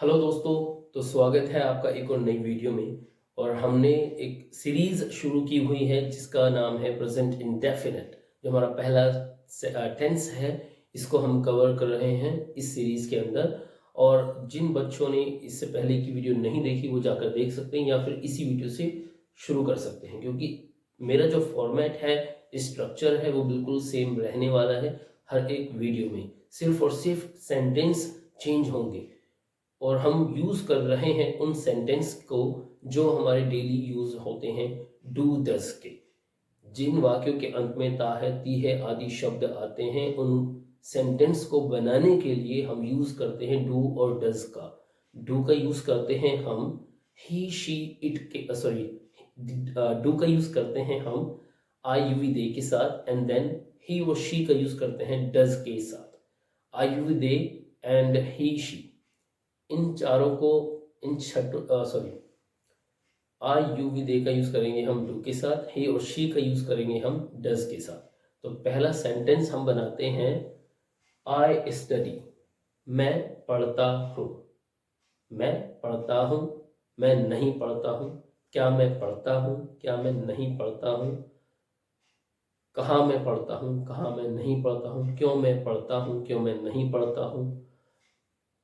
Hello दोस्तों। तो स्वागत है आपका एक और नई वीडियो में। और हमने एक सीरीज शुरू की हुई है जिसका नाम है प्रेजेंट इंडेफिनिट। जो हमारा पहला टेंस है, इसको हम कवर कर रहे हैं इस सीरीज के अंदर। और जिन बच्चों ने इससे पहले की वीडियो नहीं देखी वो जाकर देख सकते हैं या फिर इसी वीडियो से शुरू कर सकते हैं, क्योंकि मेरा जो फॉर्मेट है, स्ट्रक्चर है, वो बिल्कुल सेम रहने वाला है। हर एक वीडियो में सिर्फ और सिर्फ सेंटेंस चेंज होंगे और हम यूज कर रहे हैं उन सेंटेंस को जो हमारे डेली यूज होते हैं डू डज के। जिन वाक्यों के अंत में ता है ती है आदि शब्द आते हैं, उन सेंटेंस को बनाने के लिए हम यूज करते हैं डू और डज का। डू का यूज करते हैं हम ही शी इट के सॉरी डू का यूज करते हैं हम आई यू वी दे के साथ, एंड देन ही और शी का यूज करते हैं डज के साथ। I you we they and he she, इन चारों को, इन छठों sorry I you we they का यूज करेंगे हम डू के साथ, ही और शी का यूज करेंगे हम डज के साथ। तो पहला सेंटेंस हम बनाते हैं आई स्टडी, मैं पढ़ता हूँ। मैं पढ़ता हूँ, मैं नहीं पढ़ता हूँ। क्या मैं पढ़ता हूँ, क्या मैं नहीं पढ़ता हूँ। कहाँ मैं पढ़ता हूँ, कहाँ मैं नहीं पढ़ता हूँ। क्यों मैं पढ़ता हूँ, क्यों मैं नहीं पढ़ता हूँ।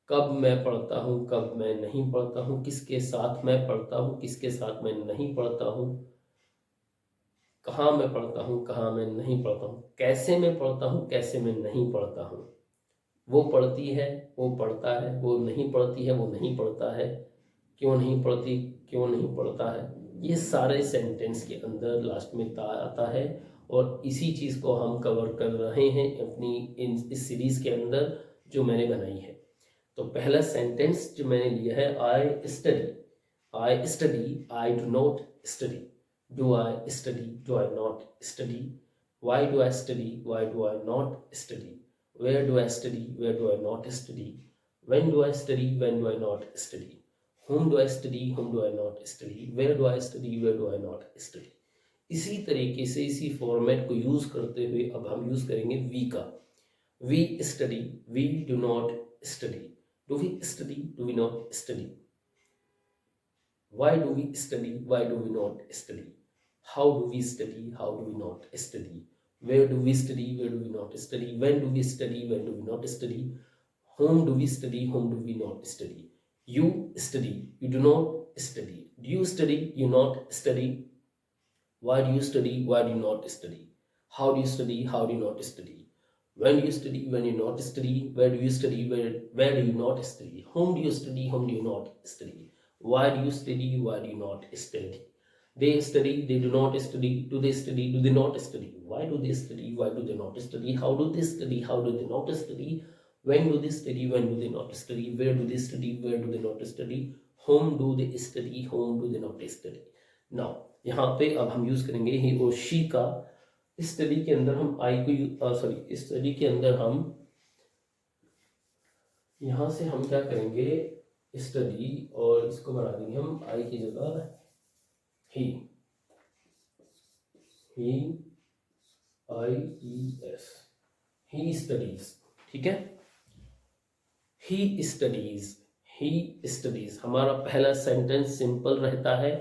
कब मैं पढ़ता हूँ, कब मैं नहीं पढ़ता हूँ। किसके साथ मैं पढ़ता हूँ, किसके साथ मैं नहीं पढ़ता हूँ। कहाँ मैं पढ़ता हूँ, कहाँ मैं नहीं पढ़ता हूँ। कैसे मैं पढ़ता हूँ, कैसे मैं नहीं पढ़ता हूँ। वो पढ़ती है, वो पढ़ता है। वो नहीं पढ़ती है, वो नहीं पढ़ता है। क्यों नहीं पढ़ती, क्यों नहीं पढ़ता है। ये सारे सेंटेंस के अंदर लास्ट में ता आता है। और इसी चीज़ को हम कवर कर रहे हैं अपनी इस सीरीज के अंदर जो मैंने बनाई है। तो पहला सेंटेंस जो मैंने लिया है I study. I study, I do not study. Do I study, do I not study. Why do I study, why do I not study. Where do I study, where do I not study. when do I study, when do I not study. whom do I study, whom do I not study. where do I study, where do I not study. इसी तरीके से इसी format को use करते हुए अब हम use करेंगे वी का। We study, we do not study. Do we study, do we not study. why do we study, why do we not study. how do we study, how do we not study. where do we study, where do we not study. when do we study, when do we not study. whom do we study, whom do we not study. You study, you do not study. Do you study, you not study. Why do you study, why do you not study. how do you study, how do you not study. when do you study, when you not study. where do you study, where do you not study. whom do you study, whom do you not study. why do you study, why do you not study. They study, they do not study. Do they study, do they not study. Why do they study, why do they not study. how do they study, how do they not study. when do they study, when do they not study. where do they study, where do they not study. whom do they study, whom do they not study. Now यहाँ पे अब हम use करेंगे ही और she का। इस study के अंदर हम आई को सॉरी इस स्टडी के अंदर हम यहाँ से हम क्या करेंगे, स्टडी, और इसको बना देंगे हम आई की जगह ही। ही, आई ई एस, ही स्टडीज। ठीक है, ही स्टडीज, ही स्टडीज हमारा पहला सेंटेंस सिंपल रहता है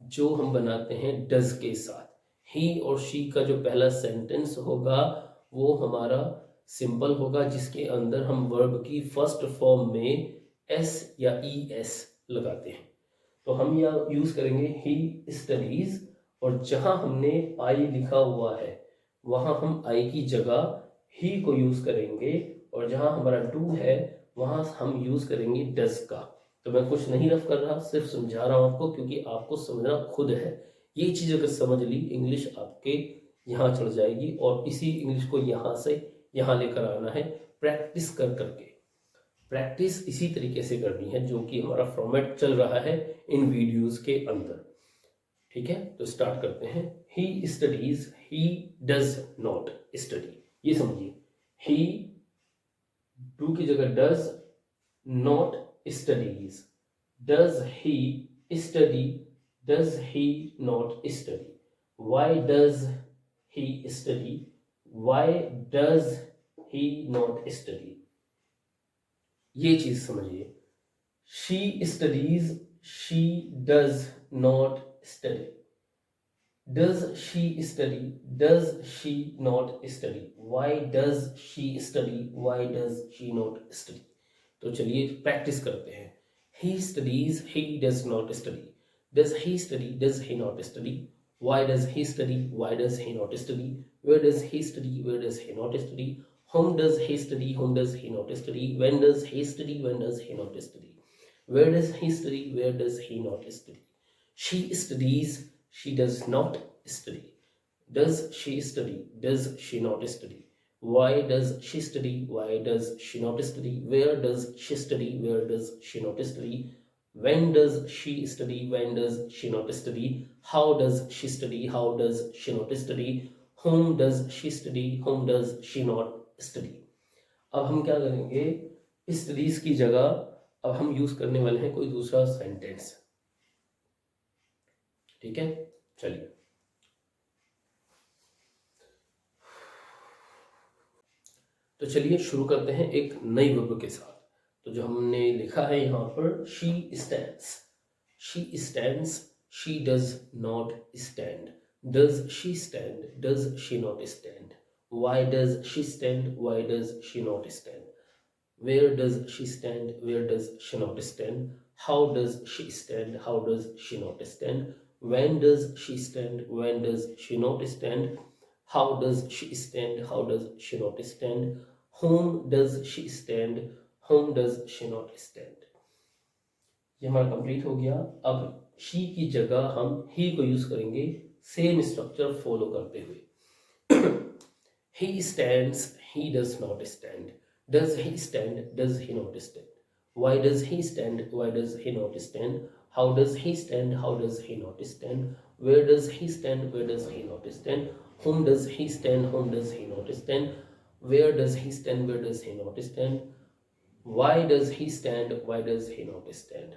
जो हम बनाते हैं डज के साथ। ही और शी का जो पहला सेंटेंस होगा वो हमारा सिंपल होगा, जिसके अंदर हम वर्ब की फर्स्ट फॉर्म में एस या ई एस लगाते हैं। तो हम यहाँ यूज करेंगे ही स्टडीज, और जहां हमने आई लिखा हुआ है वहां हम आई की जगह ही को यूज करेंगे, और जहां हमारा डू है वहां हम यूज करेंगे डज का। तो मैं कुछ नहीं रफ कर रहा, सिर्फ समझा रहा हूं आपको, क्योंकि आपको समझना खुद है। ये चीज अगर समझ ली, इंग्लिश आपके यहाँ चढ़ जाएगी, और इसी इंग्लिश को यहाँ से यहाँ लेकर आना है प्रैक्टिस कर करके। प्रैक्टिस इसी तरीके से करनी है जो कि हमारा फॉर्मेट चल रहा है इन वीडियोस के अंदर। ठीक है, तो स्टार्ट करते हैं। He studies, he does not study. ये समझिए, ही डू की जगह does, not studies. Does he study, does he not study. Why does he study, why does he not study. ये चीज समझिए। she studies, she does not study. Does she study, does she not study? Why does she study, why does she not study? तो चलिए practice करते हैं. He studies, he does not study. Does he study, does he not study? Why does he study, why does he not study? Where does he study, where does he not study? Whom does he study, whom does he not study? When does he study, when does he not study? Where does he study, where does he not study? She studies, she does not study. Does she study, does she not study? Why does she study, why does she not study? Where does she study, where does she not study? When does she study, when does she not study? How does she study, how does she not study? Whom does she study, whom does she not study? अब हम क्या करेंगे, studies की जगह अब हम use करने वाले हैं कोई दूसरा सेंटेंस. ठीक है, चलिए. तो चलिए शुरू करते हैं एक नई वर्ब के साथ. तो जो हमने लिखा है यहाँ पर, she stands. She stands, she does not stand. Does she stand, does she not stand? Why does she stand, why does she not stand? Where does she stand, where does she not stand? How does she stand, how does she not stand? When does she stand, when does she not stand? How does she stand, how does she not stand? Whom does she stand, whom does she not stand? ये हमारा complete हो गया. अब she की जगह हम he को use करेंगे सेम स्ट्रक्चर फॉलो करते हुए. He stands, he does not stand. Does he stand, does he not stand? Why does he stand, why does he not stand? How does he stand, how does he not stand? Where does he stand, where does he not stand? Whom does he stand, whom does he not stand? Where does he stand, where does he not stand? Why does he stand, why does he not stand?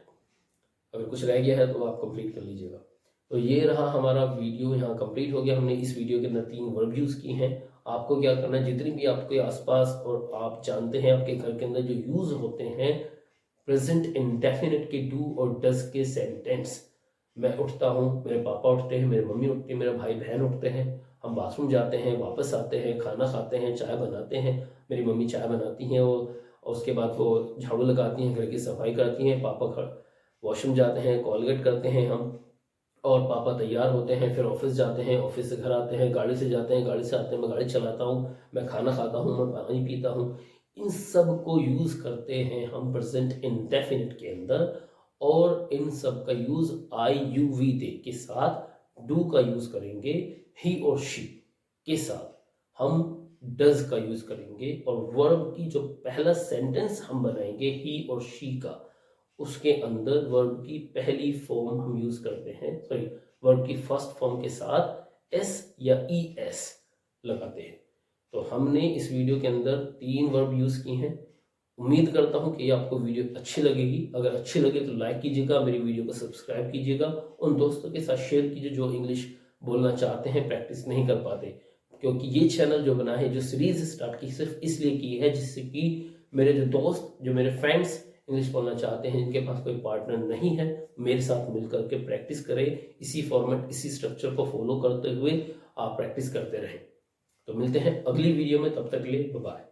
अगर कुछ रह गया है तो आप complete कर लीजिएगा. तो ये रहा हमारा वीडियो, यहाँ कंप्लीट हो गया. हमने इस वीडियो के अंदर 3 वर्ब यूज की हैं. आपको क्या करना है, जितनी भी आपके आसपास और आप जानते हैं आपके घर के अंदर जो यूज होते हैं प्रेजेंट इंडेफिनिट के डू और डज के सेंटेंस. मैं उठता हूँ, मेरे पापा उठते हैं, मेरी मम्मी उठती है, मेरे भाई बहन उठते हैं, हम बाथरूम जाते हैं, वापस आते हैं, खाना खाते हैं, चाय बनाते हैं. मेरी मम्मी चाय बनाती हैं वो, और उसके बाद वो झाड़ू लगाती हैं, घर की सफाई करती हैं. पापा वॉशरूम जाते हैं, कॉलगेट करते हैं हम, और पापा तैयार होते हैं, फिर ऑफिस जाते हैं, ऑफिस से घर आते हैं, गाड़ी से जाते हैं, गाड़ी से आते हैं, मैं गाड़ी चलाता हूँ, मैं खाना खाता हूँ, मैं पानी पीता हूँ. इन सब को यूज करते हैं हम प्रेजेंट इंडेफिनिट के अंदर. और इन सब का यूज आई यू वी दे के साथ डू का यूज करेंगे. ही और शी के साथ हम डज का यूज करेंगे. और वर्ब की जो पहला सेंटेंस हम बनाएंगे ही और शी का, उसके अंदर वर्ब की पहली फॉर्म हम यूज करते हैं, सॉरी वर्ब की फर्स्ट फॉर्म के साथ एस या ई एस लगाते हैं. तो हमने इस वीडियो के अंदर 3 वर्ब यूज की हैं. उम्मीद करता हूं कि आपको वीडियो अच्छी लगेगी. अगर अच्छी लगे तो लाइक कीजिएगा, मेरी वीडियो को सब्सक्राइब कीजिएगा, उन दोस्तों के साथ शेयर कीजिए जो इंग्लिश बोलना चाहते हैं, प्रैक्टिस नहीं कर पाते. क्योंकि ये चैनल जो बना है, जो सीरीज स्टार्ट की, सिर्फ इसलिए की है जिससे कि मेरे जो दोस्त, जो मेरे फ्रेंड्स इंग्लिश बोलना चाहते हैं, जिनके पास कोई पार्टनर नहीं है, मेरे साथ मिलकर के प्रैक्टिस करें. इसी फॉर्मेट, इसी स्ट्रक्चर को फॉलो करते हुए आप प्रैक्टिस करते रहें. तो मिलते हैं अगली वीडियो में, तब तक के लिए बाय.